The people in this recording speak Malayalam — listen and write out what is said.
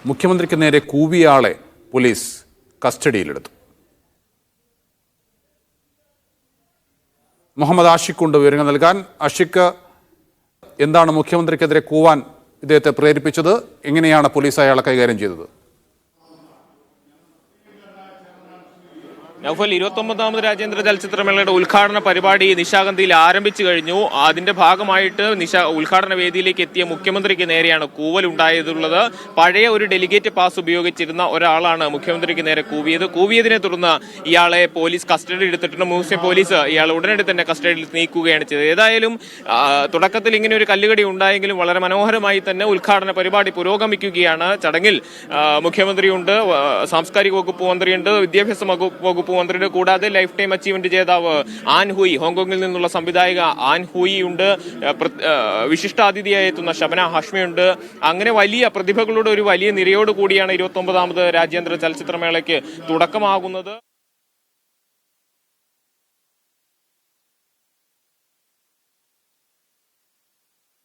മുഖ്യമന്ത്രിക്ക് നേരെ കൂവിയാളെ പോലീസ് കസ്റ്റഡിയിലെടുത്തു. മുഹമ്മദ് ആഷിഖുണ്ട് വിവരങ്ങൾ നൽകാൻ. ആഷിഖ്, എന്താണ് മുഖ്യമന്ത്രിക്കെതിരെ കൂവാൻ ഇദ്ദേഹത്തെ പ്രേരിപ്പിച്ചത്? എങ്ങനെയാണ് പോലീസ് അയാളെ കൈകാര്യം ചെയ്തത്? നൗഫൽ, 29ാമത് രാജ്യാന്തര ചലച്ചിത്രമേളയുടെ ഉദ്ഘാടന പരിപാടി നിശാഗന്ധിയിൽ ആരംഭിച്ചു കഴിഞ്ഞു. അതിന്റെ ഭാഗമായിട്ട് ഉദ്ഘാടന വേദിയിലേക്ക് എത്തിയ മുഖ്യമന്ത്രിക്ക് നേരെയാണ് കൂവലുണ്ടായതുള്ളത്. പഴയ ഒരു ഡെലിഗേറ്റ് പാസ് ഉപയോഗിച്ചിരുന്ന ഒരാളാണ് മുഖ്യമന്ത്രിക്ക് നേരെ കൂവിയതിനെ തുടർന്ന് ഇയാളെ പോലീസ് കസ്റ്റഡിയിൽ എടുത്തിട്ടുണ്ട്. മ്യൂസിയം പോലീസ് ഇയാളെ ഉടനടി തന്നെ കസ്റ്റഡിയിൽ നീക്കുകയാണ് ചെയ്തത്. ഏതായാലും തുടക്കത്തിൽ ഇങ്ങനെ ഒരു കല്ലുകടി ഉണ്ടായെങ്കിലും വളരെ മനോഹരമായി തന്നെ ഉദ്ഘാടന പരിപാടി പുരോഗമിക്കുകയാണ്. ചടങ്ങിൽ മുഖ്യമന്ത്രിയുണ്ട്, സാംസ്കാരിക വകുപ്പ് മന്ത്രിയുണ്ട്, വിദ്യാഭ്യാസ വകുപ്പ് മന്ത്രിയുടെ കൂടാതെ ലൈഫ് ടൈം അച്ചീവ്മെന്റ് ജേതാവ് ആൻ ഹൂയി, ഹോങ്കോങ്ങിൽ നിന്നുള്ള സംവിധായിക ആൻ ഹൂയി ഉണ്ട്, വിശിഷ്ടാതിഥിയായി എത്തുന്ന ഷബന ഹാഷ്മിയുണ്ട്. അങ്ങനെ വലിയ പ്രതിഭകളുടെ ഒരു വലിയ നിരയോട് കൂടിയാണ് 29ാമത് രാജ്യാന്തര ചലച്ചിത്രമേളയ്ക്ക് തുടക്കമാകുന്നത്.